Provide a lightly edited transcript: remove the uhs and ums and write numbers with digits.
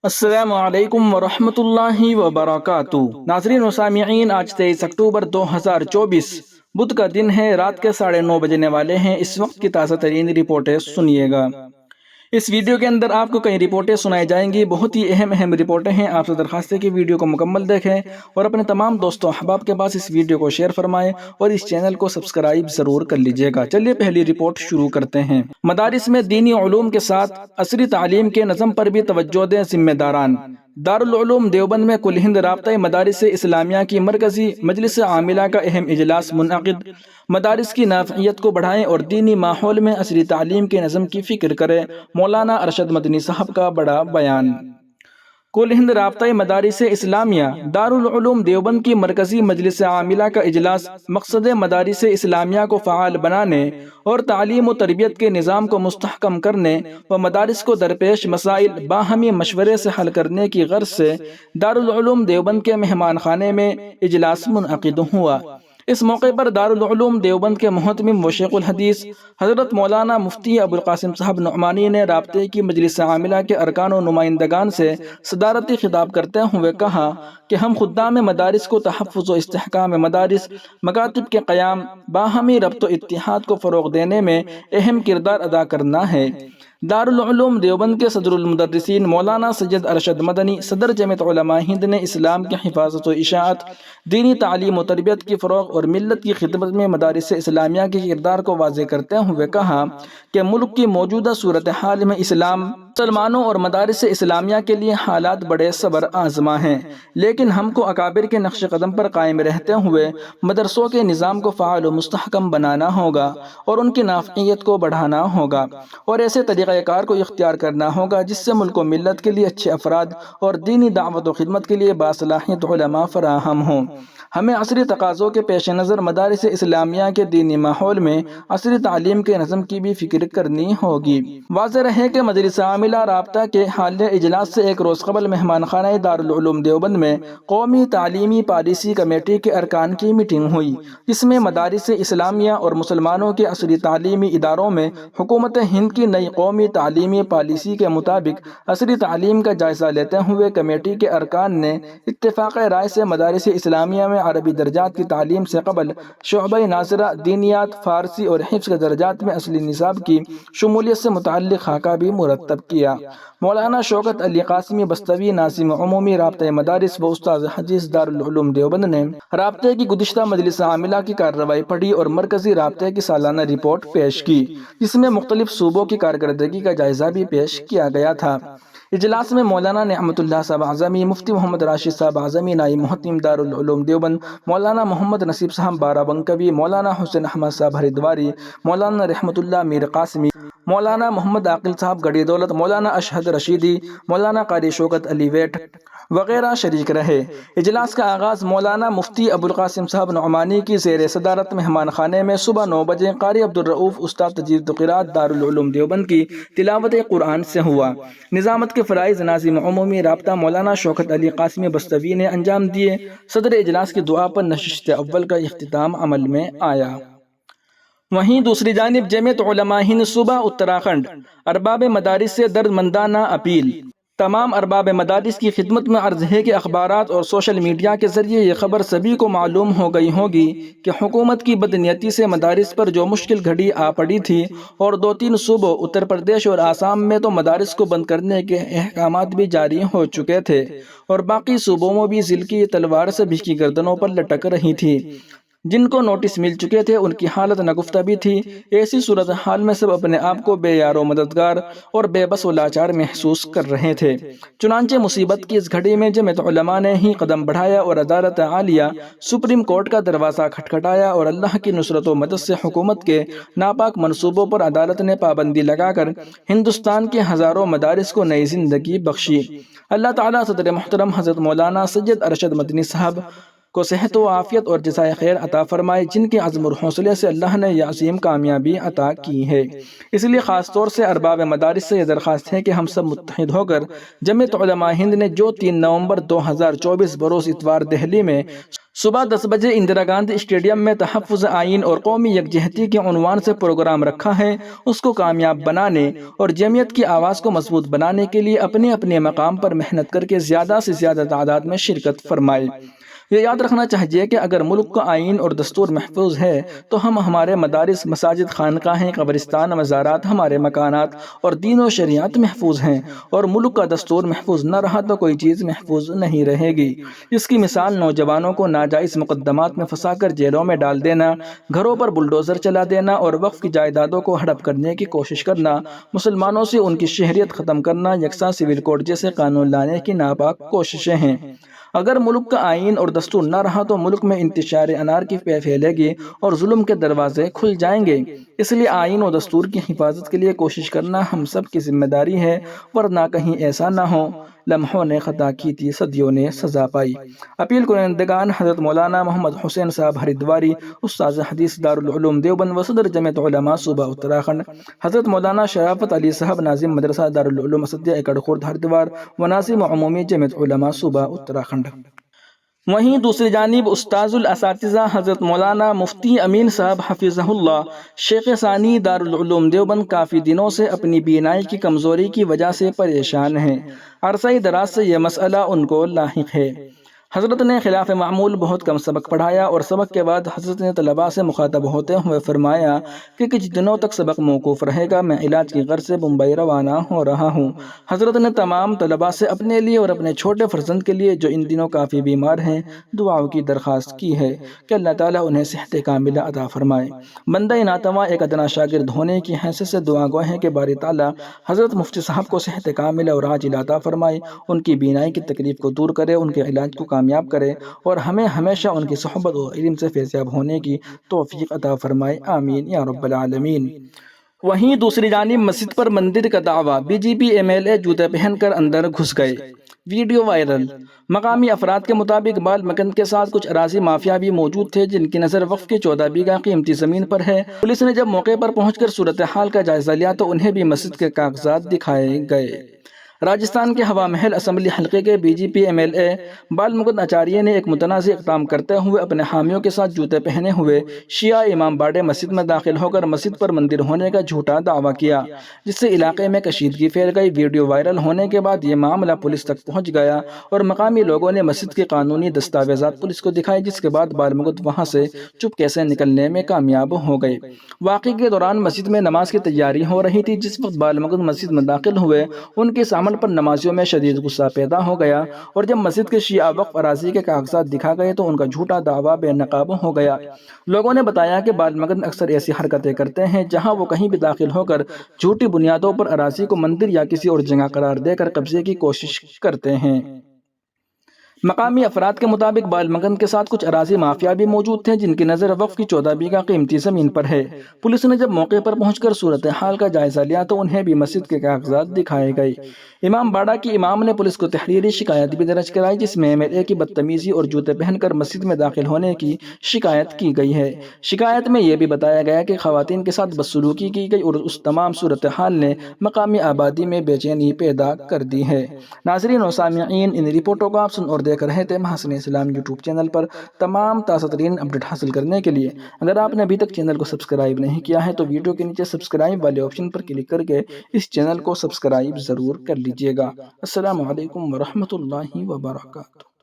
السلام علیکم ورحمۃ اللہ وبرکاتہ۔ ناظرین و سامعین، آج 23 اکتوبر 2024 بدھ کا دن ہے۔ رات کے 9:30 بجنے والے ہیں۔ اس وقت کی تازہ ترین رپورٹیں سنیے گا۔ اس ویڈیو کے اندر آپ کو کئی رپورٹیں سنائی جائیں گی، بہت ہی اہم رپورٹیں ہیں۔ آپ سے درخواست ہے کہ ویڈیو کو مکمل دیکھیں اور اپنے تمام دوستوں احباب کے پاس اس ویڈیو کو شیئر فرمائیں اور اس چینل کو سبسکرائب ضرور کر لیجئے گا۔ چلیے پہلی رپورٹ شروع کرتے ہیں۔ مدارس میں دینی علوم کے ساتھ عصری تعلیم کے نظم پر بھی توجہ دیں ذمہ داران۔ دارالعلوم دیوبند میں کل ہند رابطہ مدارس اسلامیہ کی مرکزی مجلس عاملہ کا اہم اجلاس منعقد۔ مدارس کی نافعیت کو بڑھائیں اور دینی ماحول میں عصری تعلیم کے نظم کی فکر کریں، مولانا ارشد مدنی صاحب کا بڑا بیان۔ کل ہند رابطہ مدارس اسلامیہ دارالعلوم دیوبند کی مرکزی مجلس عاملہ کا اجلاس مقصد مدارس اسلامیہ کو فعال بنانے اور تعلیم و تربیت کے نظام کو مستحکم کرنے و مدارس کو درپیش مسائل باہمی مشورے سے حل کرنے کی غرض سے دارالعلوم دیوبند کے مہمان خانے میں اجلاس منعقد ہوا۔ اس موقع پر دارالعلوم دیوبند کے محتمم و شیخ الحدیث حضرت مولانا مفتی ابوالقاسم صاحب نعمانی نے رابطے کی مجلس عاملہ کے ارکان و نمائندگان سے صدارتی خطاب کرتے ہوئے کہا کہ ہم خدام مدارس کو تحفظ و استحکام مدارس، مکاتب کے قیام، باہمی ربط و اتحاد کو فروغ دینے میں اہم کردار ادا کرنا ہے۔ دارالعلوم دیوبند کے صدر المدرسین مولانا سید ارشد مدنی، صدر جمعیت علماء ہند نے اسلام کی حفاظت و اشاعت، دینی تعلیم و تربیت کی فروغ اور ملت کی خدمت میں مدارس اسلامیہ کے کردار کو واضح کرتے ہوئے کہا کہ ملک کی موجودہ صورتحال میں اسلام، مسلمانوں اور مدارس اسلامیہ کے لیے حالات بڑے صبر آزما ہیں، لیکن ہم کو اکابر کے نقش قدم پر قائم رہتے ہوئے مدرسوں کے نظام کو فعال و مستحکم بنانا ہوگا اور ان کی نافعیت کو بڑھانا ہوگا اور ایسے طریقہ کار کو اختیار کرنا ہوگا جس سے ملک و ملت کے لیے اچھے افراد اور دینی دعوت و خدمت کے لیے باصلاحیت علماء فراہم ہوں۔ ہمیں عصری تقاضوں کے پیش نظر مدارس اسلامیہ کے دینی ماحول میں عصری تعلیم کے نظم کی بھی فکر کرنی ہوگی۔ واضح رہے کہ مجلس عاملہ رابطہ کے حالیہ اجلاس سے ایک روز قبل مہمان خانہ دارالعلوم دیوبند میں قومی تعلیمی پالیسی کمیٹی کے ارکان کی میٹنگ ہوئی، جس میں مدارس اسلامیہ اور مسلمانوں کے عصری تعلیمی اداروں میں حکومت ہند کی نئی قومی تعلیمی پالیسی کے مطابق عصری تعلیم کا جائزہ لیتے ہوئے کمیٹی کے ارکان نے اتفاق رائے سے مدارس اسلامیہ میں عربی درجات کی تعلیم سے قبل شعبہ ناظرہ، دینیات، فارسی اور حفظ کے درجات میں اصلی نصاب کی شمولیت سے متعلق خاکہ بھی مرتب کیا۔ مولانا شوکت علی قاسمی بستوی، ناظم عمومی رابطہ مدارس و استاذ حدیث دارالعلوم دیوبند نے رابطے کی گزشتہ مجلس عاملہ کی کارروائی پڑھی اور مرکزی رابطے کی سالانہ رپورٹ پیش کی، جس میں مختلف صوبوں کی کارکردگی کا جائزہ بھی پیش کیا گیا تھا۔ اجلاس میں مولانا نعمت اللہ صاحب اعظمی، مفتی محمد راشد صاحب اعظمی نائب محتمم دارالعلوم دیوبند، مولانا محمد نصیب صاحب بارہ بنکوی، مولانا حسین احمد صاحب ہریدواری، مولانا رحمت اللہ میر قاسمی، مولانا محمد عاقل صاحب گڑھی دولت، مولانا اشہد رشیدی، مولانا قاری شوکت علی ویٹ وغیرہ شریک رہے۔ اجلاس کا آغاز مولانا مفتی ابوالقاسم صاحب نعمانی کی زیر صدارت مہمان خانے میں صبح 9 بجے قاری عبدالرؤوف استاد تجوید و قرات دارالعلوم دیوبند کی تلاوت قرآن سے ہوا۔ نظامت کے فرائض ناظم عمومی رابطہ مولانا شوکت علی قاسمی بستوی نے انجام دیے۔ صدر اجلاس کی دعا پر نشست اول کا اختتام عمل میں آیا۔ وہیں دوسری جانب جمعیت علماء ہند صوبہ اتراکھنڈ ارباب مدارس سے دردمندانہ اپیل۔ تمام ارباب مدارس کی خدمت میں عرض ہے کہ اخبارات اور سوشل میڈیا کے ذریعے یہ خبر سبھی کو معلوم ہو گئی ہوگی کہ حکومت کی بدنیتی سے مدارس پر جو مشکل گھڑی آ پڑی تھی اور 2-3 صوبوں اتر پردیش اور آسام میں تو مدارس کو بند کرنے کے احکامات بھی جاری ہو چکے تھے اور باقی صوبوں میں بھی ذل کی تلوار سبھی کی گردنوں پر لٹک رہی تھی۔ جن کو نوٹس مل چکے تھے ان کی حالت نگفتہ بھی تھی۔ ایسی صورتحال میں سب اپنے آپ کو بے یار و مددگار اور بے بس و لاچار محسوس کر رہے تھے۔ چنانچہ مصیبت کی اس گھڑی میں جمعیت علماء نے ہی قدم بڑھایا اور عدالت عالیہ سپریم کورٹ کا دروازہ کھٹکھٹایا اور اللہ کی نصرت و مدد سے حکومت کے ناپاک منصوبوں پر عدالت نے پابندی لگا کر ہندوستان کے ہزاروں مدارس کو نئی زندگی بخشی۔ اللہ تعالیٰ صدر محترم حضرت مولانا سید ارشد مدنی صاحب کو صحت و عافیت اور جزائے خیر عطا فرمائے، جن کے عزم اور حوصلے سے اللہ نے یہ عظیم کامیابی عطا کی ہے۔ اس لیے خاص طور سے ارباب مدارس سے یہ درخواست ہے کہ ہم سب متحد ہو کر جمعیت علماء ہند نے جو 3 نومبر 2024 بروز اتوار دہلی میں صبح 10 بجے اندرا گاندھی اسٹیڈیم میں تحفظ آئین اور قومی یکجہتی کے عنوان سے پروگرام رکھا ہے، اس کو کامیاب بنانے اور جمعیت کی آواز کو مضبوط بنانے کے لیے اپنے اپنے مقام پر محنت کر کے زیادہ سے زیادہ تعداد میں شرکت فرمائے۔ یہ یاد رکھنا چاہیے کہ اگر ملک کا آئین اور دستور محفوظ ہے تو ہمارے مدارس، مساجد، خانقاہیں، قبرستان، مزارات، ہمارے مکانات اور دین و شریعت محفوظ ہیں، اور ملک کا دستور محفوظ نہ رہا تو کوئی چیز محفوظ نہیں رہے گی۔ اس کی مثال نوجوانوں کو ناجائز مقدمات میں پھنسا کر جیلوں میں ڈال دینا، گھروں پر بلڈوزر چلا دینا اور وقف کی جائیدادوں کو ہڑپ کرنے کی کوشش کرنا، مسلمانوں سے ان کی شہریت ختم کرنا، یکساں سول کوڈ جیسے قانون لانے کی ناپاک کوششیں ہیں۔ اگر ملک کا آئین اور دستور نہ رہا تو ملک میں انتشار انارکی پھیلے گی اور ظلم کے دروازے کھل جائیں گے۔ اس لیے آئین و دستور کی حفاظت کے لیے کوشش کرنا ہم سب کی ذمہ داری ہے، ورنہ کہیں ایسا نہ ہو لمحوں نے خطا کی تھی، صدیوں نے سزا پائی۔ اپیل کنندگان حضرت مولانا محمد حسین صاحب ہریدواری، استاذ حدیث دارالعلوم دیوبند و صدر جمعیت علماء صوبہ اتراکھنڈ، حضرت مولانا شرافت علی صاحب ناظم مدرسہ دارالعلوم اسدیہ ایکڑ خورد ہریدوار و ناظم عمومی جمعیت علماء صوبہ اتراکھنڈ۔ وہیں دوسری جانب استاذ الاساتذہ حضرت مولانا مفتی امین صاحب حفظہ اللہ، شیخ ثانی دارالعلوم دیوبند کافی دنوں سے اپنی بینائی کی کمزوری کی وجہ سے پریشان ہیں۔ عرصہ دراز سے یہ مسئلہ ان کو لاحق ہے۔ حضرت نے خلاف معمول بہت کم سبق پڑھایا اور سبق کے بعد حضرت نے طلباء سے مخاطب ہوتے ہوئے فرمایا کہ کچھ دنوں تک سبق موقوف رہے گا، میں علاج کی غرض سے ممبئی روانہ ہو رہا ہوں۔ حضرت نے تمام طلباء سے اپنے لیے اور اپنے چھوٹے فرزند کے لیے جو ان دنوں کافی بیمار ہیں دعاؤں کی درخواست کی ہے کہ اللہ تعالیٰ انہیں صحت کاملہ عطا فرمائے۔ بندہ ناتواں ایک ادنا شاگرد ہونے کی حیثیت سے دعا گو ہیں کہ باری تعالیٰ حضرت مفتی صاحب کو صحت کاملہ اور عاجل عطا فرمائے، ان کی بینائی کی تکلیف کو دور کرے، ان کے علاج کو کامیاب کرے اور ہمیں ہمیشہ ان کی صحبت و علم سے فیضیاب ہونے کی توفیق عطا فرمائے، آمین یا رب العالمین۔ وہیں دوسری جانب مسجد پر مندر کا دعویٰ، B J P M L A جوتے پہن کر اندر گھس گئے، ویڈیو وائرل۔ مقامی افراد کے مطابق بال مکن کے ساتھ کچھ اراضی مافیا بھی موجود تھے جن کی نظر وقف کی 14 بیگھہ قیمتی زمین پر ہے۔ پولیس نے جب موقع پر پہنچ کر صورتحال کا جائزہ لیا تو انہیں بھی مسجد کے کاغذات دکھائے گئے۔ راجستھان کے ہوا محل اسمبلی حلقے کے B J P M L A Bal Mukund Acharya نے ایک متنازع اقدام کرتے ہوئے اپنے حامیوں کے ساتھ جوتے پہنے ہوئے شیعہ امام باڑے مسجد میں داخل ہو کر مسجد پر مندر ہونے کا جھوٹا دعویٰ کیا، جس سے علاقے میں کشیدگی پھیل گئی۔ ویڈیو وائرل ہونے کے بعد یہ معاملہ پولیس تک پہنچ گیا اور مقامی لوگوں نے مسجد کے قانونی دستاویزات پولیس کو دکھائے، جس کے بعد بال مکن وہاں سے چپکے سے نکلنے میں کامیاب ہو گئے۔ واقعے کے دوران مسجد میں نماز کی تیاری ہو رہی تھی۔ جس وقت بال مکن مسجد میں داخل ہوئے ان کے سامنے پر نمازیوں میں شدید غصہ پیدا ہو گیا اور جب مسجد کے شیعہ وقف اراضی کے کاغذات دکھا گئے تو ان کا جھوٹا دعویٰ بے نقاب ہو گیا۔ لوگوں نے بتایا کہ بال مکن اکثر ایسی حرکتیں کرتے ہیں جہاں وہ کہیں بھی داخل ہو کر جھوٹی بنیادوں پر اراضی کو مندر یا کسی اور جگہ قرار دے کر قبضے کی کوشش کرتے ہیں۔ مقامی افراد کے مطابق بال مکن کے ساتھ کچھ اراضی مافیا بھی موجود تھے جن کی نظر وقف کی 14 بیگھہ قیمتی زمین پر ہے۔ پولیس نے جب موقع پر پہنچ کر صورتحال کا جائزہ لیا تو انہیں بھی مسجد کے کاغذات دکھائے گئے۔ امام باڑہ کی امام نے پولیس کو تحریری شکایت بھی درج کرائی جس میں ایم ایل اے کی بدتمیزی اور جوتے پہن کر مسجد میں داخل ہونے کی شکایت کی گئی ہے۔ شکایت میں یہ بھی بتایا گیا کہ خواتین کے ساتھ بدسلوکی کی گئی اور اس تمام صورتحال نے مقامی آبادی میں بے چینی پیدا کر دی ہے۔ ناظرین و سامعین، ان رپورٹوں کو آپ سن اور دیکھ رہے تھے محسن اسلام یوٹیوب چینل پر۔ تمام تازہ ترین اپڈیٹ حاصل کرنے کے لیے اگر آپ نے ابھی تک چینل کو سبسکرائب نہیں کیا ہے تو ویڈیو کے نیچے سبسکرائب والے آپشن پر کلک کر کے اس چینل کو سبسکرائب ضرور کر لیجئے گا۔ السلام علیکم ورحمۃ اللہ وبرکاتہ۔